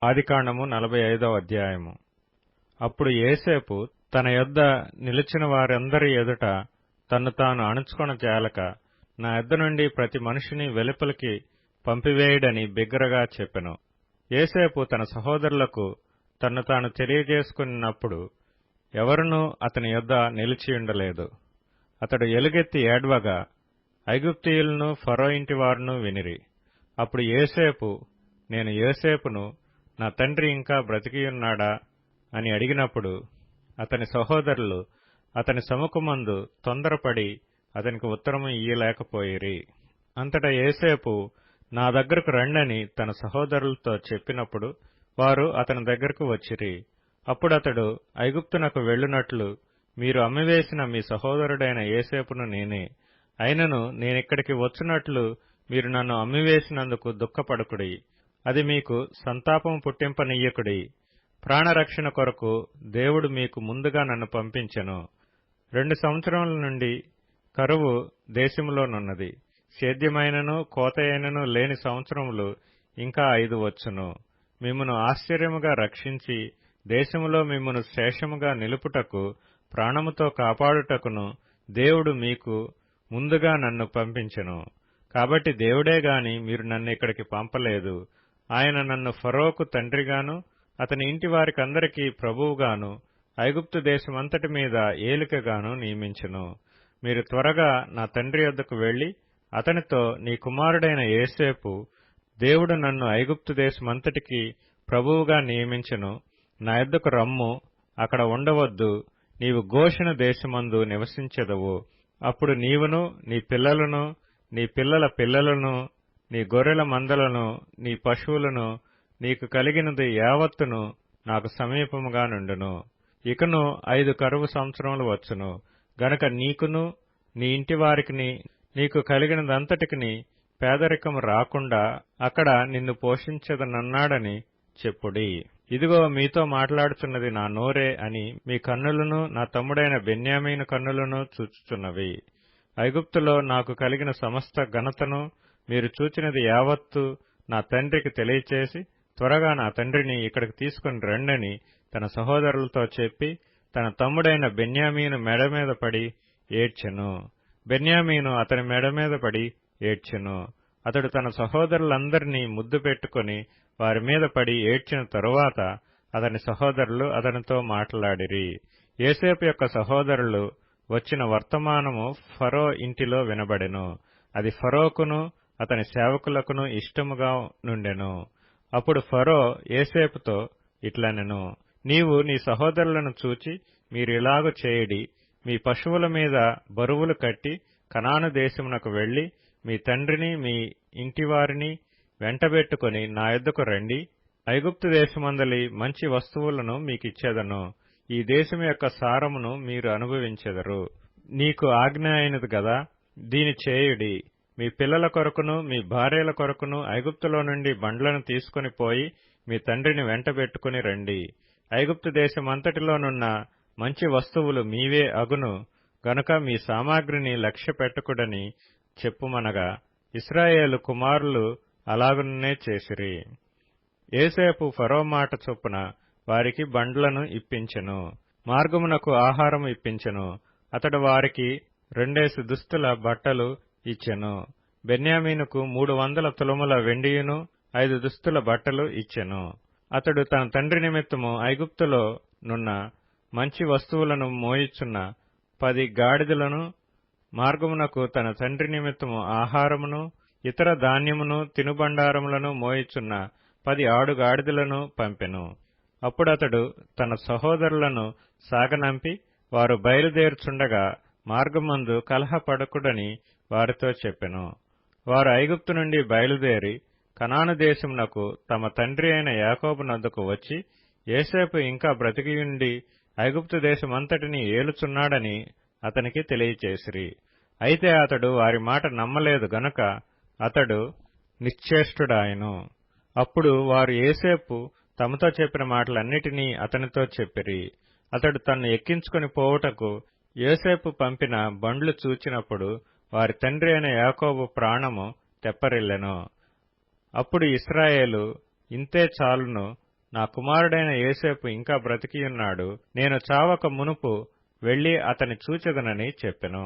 ఆదికాండము 45వ అధ్యాయము. అప్పుడు యోసేపు తన యొద్ద నిలిచిన వారందరి ఎదుట తన్ను తాను అణుచుకొన జాలక, నా యొద్ద నుండి ప్రతి మనిషిని వెలుపలికి పంపివేయుడని బిగ్గరగా చెప్పెను. యోసేపు తన సహోదరులకు తన్ను తాను తెలియజేసుకున్నప్పుడు ఎవరునూ అతని యొద్ద నిలిచియుండలేదు. అతడు ఎలుగెత్తి ఏడ్వగా ఐగుప్తీయులను ఫరో ఇంటివారును వినిరి. అప్పుడు యోసేపు, నేను యోసేపును, నా తండ్రి ఇంకా బ్రతికియున్నాడా అని అడిగినప్పుడు అతని సహోదరులు అతని సముఖమందు తొందరపడి అతనికి ఉత్తరము ఇయ్యలేకపోయిరి. అంతటా యోసేపు, నా దగ్గరకు రండని తన సహోదరులతో చెప్పినప్పుడు వారు అతని దగ్గరకు వచ్చిరి. అప్పుడతడు, ఐగుప్తునకు వెళ్ళునట్లు మీరు అమ్మివేసిన మీ సహోదరుడైన యోసేపును నేనే. అయినను నేనిక్కడికి వచ్చునట్లు మీరు నన్ను అమ్మివేసినందుకు దుఃఖపడకుడి. అది మీకు సంతాపం పుట్టింపనీయకుడి. ప్రాణరక్షణ కొరకు దేవుడు మీకు ముందుగా నన్ను పంపించెను. 2 సంవత్సరముల నుండి కరువు దేశములోనున్నది. సేద్యమైనను కోతయైనను లేని సంవత్సరములు ఇంకా 5 వచ్చును. మిమ్మును ఆశ్చర్యముగా రక్షించి దేశములో మిమ్మును శేషముగా నిలుపుటకు ప్రాణముతో కాపాడుటకును దేవుడు మీకు ముందుగా నన్ను పంపించెను. కాబట్టి దేవుడే గాని మీరు నన్ను ఇక్కడికి పంపలేదు. ఆయన నన్ను ఫరోకు తండ్రిగాను అతని ఇంటి వారికందరికీ ప్రభువుగాను ఐగుప్తు దేశమంతటి మీద ఏలికగాను నియమించెను. మీరు త్వరగా నా తండ్రి యొద్దకు వెళ్లి అతనితో, నీ కుమారుడైన యోసేపు దేవుడు నన్ను ఐగుప్తు దేశమంతటికి ప్రభువుగా నియమించెను, నా యొద్దకు రమ్ము, అక్కడ ఉండవద్దు, నీవు గోషెను దేశమందు నివసించెదవు. అప్పుడు నీవును నీ పిల్లలను నీ పిల్లల పిల్లలను నీ గొర్రెల మందలను నీ పశువులను నీకు కలిగినది యావత్తును నాకు సమీపముగా నుండును. ఇకను 5 కరువు సంవత్సరములు వచ్చును గనుక నీకును నీ ఇంటివారికిని నీకు కలిగినదంతటికిని పేదరికము రాకుండా అక్కడ నిన్ను పోషించదనన్నాడని చెప్పుడి. ఇదిగో మీతో మాట్లాడుచున్నది నా నోరే అని మీ కన్నులను నా తమ్ముడైన బెన్యామీను కన్నులను చూచుచున్నవి. ఐగుప్తులో నాకు కలిగిన సమస్త ఘనతను మీరు చూచినది యావత్తు నా తండ్రికి తెలియచేసి త్వరగా నా తండ్రిని ఇక్కడికి తీసుకుని రండని తన సహోదరులతో చెప్పి తన తమ్ముడైన బెన్యామీను మెడ మీద పడి ఏడ్చెను. బెన్యామీను అతని మెడ మీద పడి ఏడ్చెను. అతడు తన సహోదరులందరినీ ముద్దు పెట్టుకుని వారి మీద పడి ఏడ్చిన తరువాత అతని సహోదరులు అతనితో మాట్లాడిరి. యోసేపు యొక్క సహోదరులు వచ్చిన వర్తమానము ఫరో ఇంటిలో వినబడెను. అది ఫరోకును అతని సేవకులకును ఇష్టముగా నుండెను. అప్పుడు ఫరో యోసేపుతో ఇట్లనెను, నీవు నీ సహోదరులను చూచి మీరిలాగు చేయడి, మీ పశువుల మీద బరువులు కట్టి కనాను దేశమునకు వెళ్లి మీ తండ్రిని మీ ఇంటివారిని వెంటబెట్టుకుని నా యొద్దకు రండి. ఐగుప్తు దేశమందలి మంచి వస్తువులను మీకిచ్చేదను. ఈ దేశం యొక్క సారమును మీరు అనుభవించెదరు. నీకు ఆజ్ఞ అయినది గదా, దీని చేయుడి. మీ పిల్లల కొరకును మీ భార్యల కొరకును ఐగుప్తులో నుండి బండ్లను తీసుకుని పోయి మీ తండ్రిని వెంటబెట్టుకుని రండి. ఐగుప్తు దేశమంతటిలోనున్న మంచి వస్తువులు మీవే అగును గనుక మీ సామాగ్రిని లక్ష్య పెట్టుకుడని చెప్పుమనగా ఇశ్రాయేలు కుమారులు అలాగునే చేసిరి. యోసేపు ఫరో మాట చొప్పున వారికి బండ్లను ఇప్పించెను, మార్గమునకు ఆహారము ఇప్పించెను. అతడు వారికి 2 దుస్తుల బట్టలు ఇచ్చెను. బెన్యామీనుకు 300 తులముల వెండియును 5 దుస్తుల బట్టలు ఇచ్చెను. అతడు తన తండ్రి నిమిత్తము ఐగుప్తులో నున్న మంచి వస్తువులను మోయిచున్న 10 గాడిదలను, మార్గమునకు తన తండ్రి నిమిత్తము ఆహారమును ఇతర ధాన్యమును తినుబండారములను మోయిచున్న 10 ఆడుగాడిదలను పంపెను. అప్పుడతడు తన సహోదరులను సాగనంపి వారు బయలుదేరుచుండగా మార్గమందు కలహపడకుడని వారితో చెప్పెను. వారు ఐగుప్తు నుండి బయలుదేరి కనాను దేశమునకు తమ తండ్రి అయిన యాకోబు నొద్దకు వచ్చి యోసేపు ఇంకా బ్రతికియుండి ఐగుప్తు దేశమంతటిని ఏలుచున్నాడని అతనికి తెలియచేసిరి. అయితే అతడు వారి మాట నమ్మలేదు గనుక అతడు నిశ్చేష్టుడాయెను. అప్పుడు వారు యోసేపు తమతో చెప్పిన మాటలన్నిటినీ అతనితో చెప్పిరి. అతడు తన్ను ఎక్కించుకుని పోవుటకు యోసేపు పంపిన బండ్లు చూచినప్పుడు వారి తండ్రి అయిన యాకోబు ప్రాణము తెప్పరిల్లెను. అప్పుడు ఇశ్రాయేలు, ఇంతే చాలును, నా కుమారుడైన యోసేపు ఇంకా బ్రతికియున్నాడు, నేను చావక మునుపు వెళ్లి అతని చూచెదనని చెప్పెను.